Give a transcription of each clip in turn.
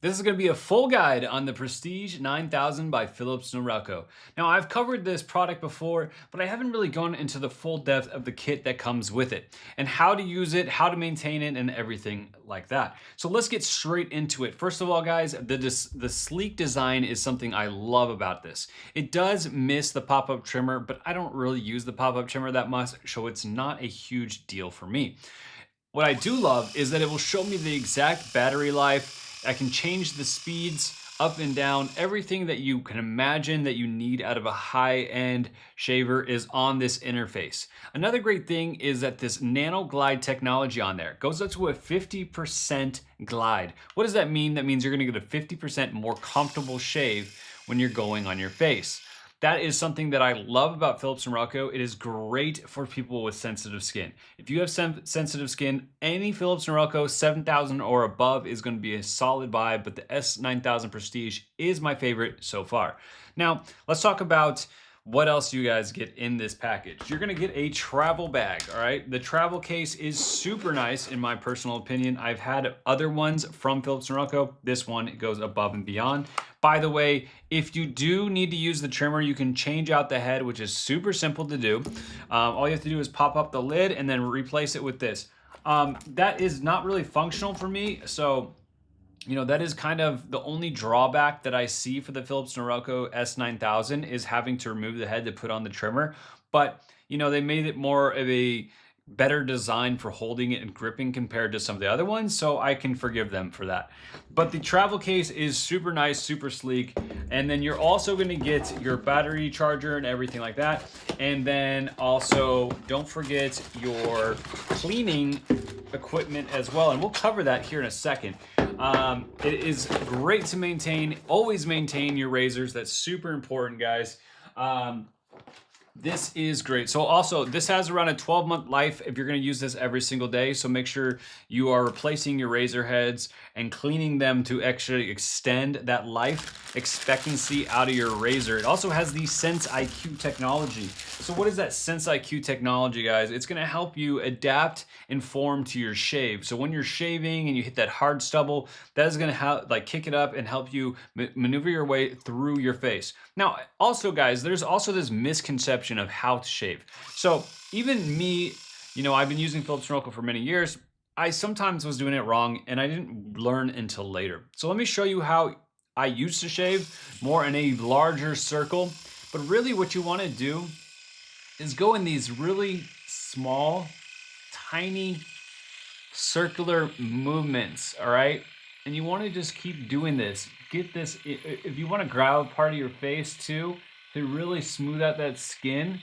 This is going to be a full guide on the Prestige 9000 by Philips Norelco. Now, I've covered this product before, but I haven't really gone into the full depth of the kit that comes with it and how to use it, how to maintain it, and everything like that. So let's get straight into it. First of all, guys, the sleek design is something I love about this. It does miss the pop-up trimmer, but I don't really use the pop-up trimmer that much, so it's not a huge deal for me. What I do love is that it will show me the exact battery life. I can change the speeds up and down. Everything that you can imagine that you need out of a high-end shaver is on this interface. Another great thing is that this nano glide technology on there goes up to a 50% glide. What does that mean? That means you're gonna get a 50% more comfortable shave when you're going on your face. That is something that I love about Philips Norelco. It is great for people with sensitive skin. If you have sensitive skin, any Philips Norelco 7000 or above is going to be a solid buy, but the S9000 Prestige is my favorite so far. Now, let's talk about what else you guys get in this package. You're gonna get a travel bag, all right? The travel case is super nice in my personal opinion. I've had other ones from Philips Norelco. This one goes above and beyond. By the way, if you do need to use the trimmer, you can change out the head, which is super simple to do. All you have to do is pop up the lid and then replace it with this. That is not really functional for me, so that is kind of the only drawback that I see for the Philips Norelco S9000 is having to remove the head to put on the trimmer. But, they made it more of a better design for holding it and gripping compared to some of the other ones, so I can forgive them for that. But the travel case is super nice, super sleek, and then you're also gonna get your battery charger and everything like that. And then also, don't forget your cleaning equipment as well, and we'll cover that here in a second. It is great to maintain, always maintain your razors. That's super important, guys. This is great. So also, this has around a 12-month life if you're gonna use this every single day. So make sure you are replacing your razor heads and cleaning them to actually extend that life expectancy out of your razor. It also has the Sense IQ technology. So what is that Sense IQ technology, guys? It's gonna help you adapt and form to your shave. So when you're shaving and you hit that hard stubble, that is gonna kick it up and help you maneuver your way through your face. Now, also, guys, there's also this misconception of how to shave. So even me, I've been using Philips Norelco for many years. I sometimes was doing it wrong and I didn't learn until later. So let me show you how I used to shave more in a larger circle. But really what you want to do is go in these really small, tiny, circular movements, all right? And you want to just keep doing this. Get this, if you want to grab part of your face too, to really smooth out that skin,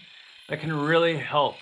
that can really help.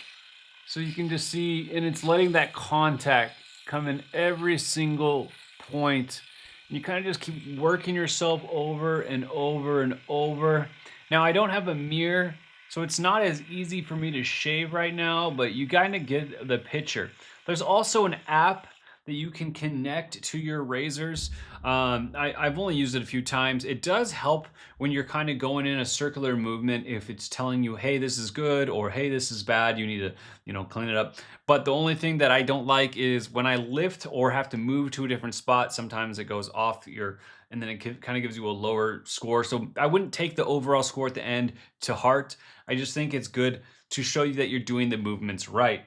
So you can just see, and it's letting that contact come in every single point. You kind of just keep working yourself over and over and over. Now, I don't have a mirror, so it's not as easy for me to shave right now, but you kind of get the picture. There's also an app that you can connect to your razors. I've only used it a few times. It does help when you're kind of going in a circular movement if it's telling you, hey, this is good, or hey, this is bad, you need to clean it up. But the only thing that I don't like is when I lift or have to move to a different spot, sometimes it goes off and then it kind of gives you a lower score. So I wouldn't take the overall score at the end to heart. I just think it's good to show you that you're doing the movements right.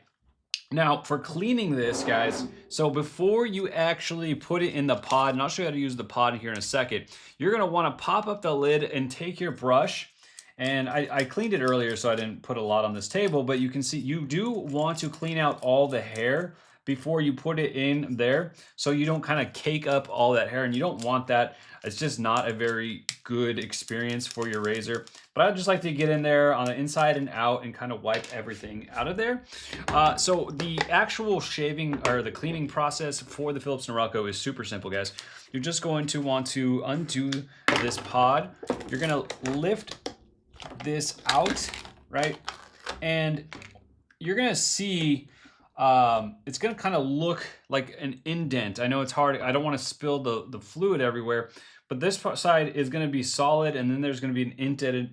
Now, for cleaning this, guys, so before you actually put it in the pod, and I'll show you how to use the pod here in a second, you're gonna wanna pop up the lid and take your brush, and I cleaned it earlier so I didn't put a lot on this table, but you can see you do want to clean out all the hair before you put it in there, so you don't kind of cake up all that hair, and you don't want that. It's just not a very good experience for your razor. But I just like to get in there on the inside and out and kind of wipe everything out of there. So the actual shaving or the cleaning process for the Philips Norelco is super simple, guys. You're just going to want to undo this pod. You're gonna lift this out, right? And you're gonna see it's gonna kind of look like an indent. I know it's hard. I don't want to spill the fluid everywhere, but this side is gonna be solid, and then there's gonna be an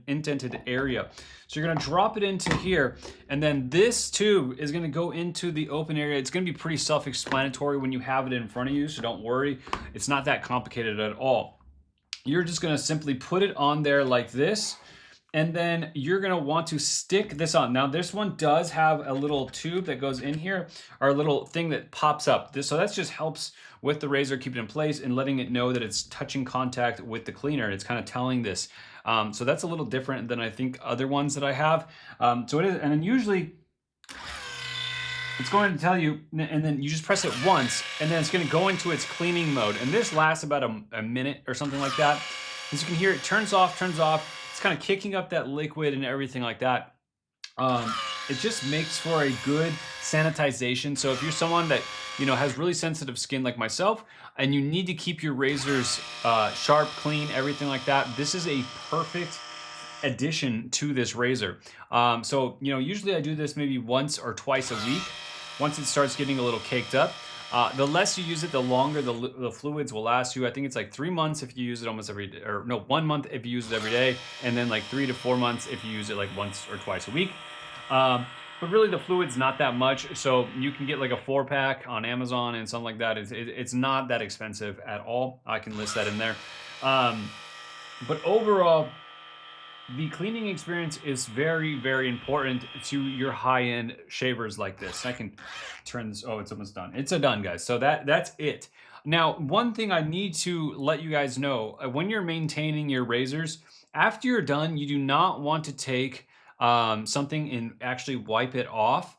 indented area. So you're gonna drop it into here, and then this tube is gonna go into the open area. It's gonna be pretty self-explanatory when you have it in front of you, so don't worry. It's not that complicated at all. You're just gonna simply put it on there like this, and then you're gonna want to stick this on. Now this one does have a little tube that goes in here, or a little thing that pops up. So that just helps with the razor, keep it in place and letting it know that it's touching contact with the cleaner. It's kind of telling this. So that's a little different than I think other ones that I have. So it is, and then usually it's going to tell you, and then you just press it once, and then it's going to go into its cleaning mode. And this lasts about a minute or something like that. As you can hear, it turns off, turns off. It's kind of kicking up that liquid and everything like that. It just makes for a good sanitization. So if you're someone that, you know, has really sensitive skin like myself, and you need to keep your razors sharp, clean, everything like that, this is a perfect addition to this razor. So, you know, usually I do this maybe once or twice a week. Once it starts getting a little caked up, the less you use it, the longer the fluids will last you. I think it's like 3 months if you use it almost every day, or no, 1 month if you use it every day, and then like 3 to 4 months if you use it like once or twice a week. But really the fluid's not that much, so you can get like a 4-pack on Amazon and something like that. It's not that expensive at all. I can list that in there. But overall, the cleaning experience is very, very important to your high-end shavers like this. I can turn this, oh, it's almost done. It's done, guys. So that's it. Now, one thing I need to let you guys know, when you're maintaining your razors, after you're done, you do not want to take something and actually wipe it off.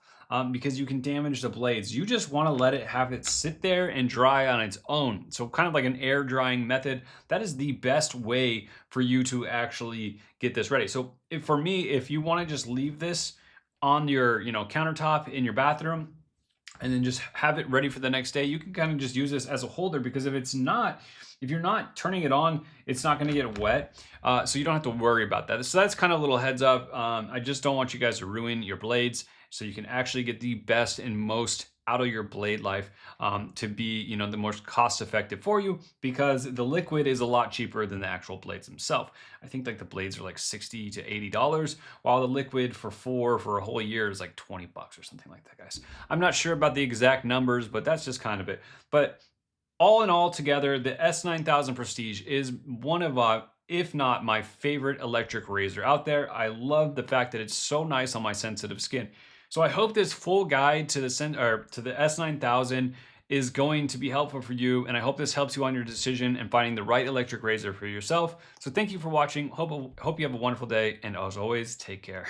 Because you can damage the blades. You just want to let it have it sit there and dry on its own. So kind of like an air drying method. That is the best way for you to actually get this ready. So for me, if you want to just leave this on your, you know, countertop in your bathroom, and then just have it ready for the next day, you can kind of just use this as a holder, because if you're not turning it on, it's not going to get wet. So you don't have to worry about that. So that's kind of a little heads up. I just don't want you guys to ruin your blades, so you can actually get the best and most out of your blade life, to be, you know, the most cost effective for you, because the liquid is a lot cheaper than the actual blades themselves. I think like the blades are like $60 to $80, while the liquid for a whole year is like $20 or something like that, guys. I'm not sure about the exact numbers, but that's just kind of it. But all in all together, the S9000 Prestige is one of if not my favorite electric razor out there. I love the fact that it's so nice on my sensitive skin. So I hope this full guide to the S9000 is going to be helpful for you, and I hope this helps you on your decision and finding the right electric razor for yourself. So thank you for watching. Hope you have a wonderful day, and as always, take care.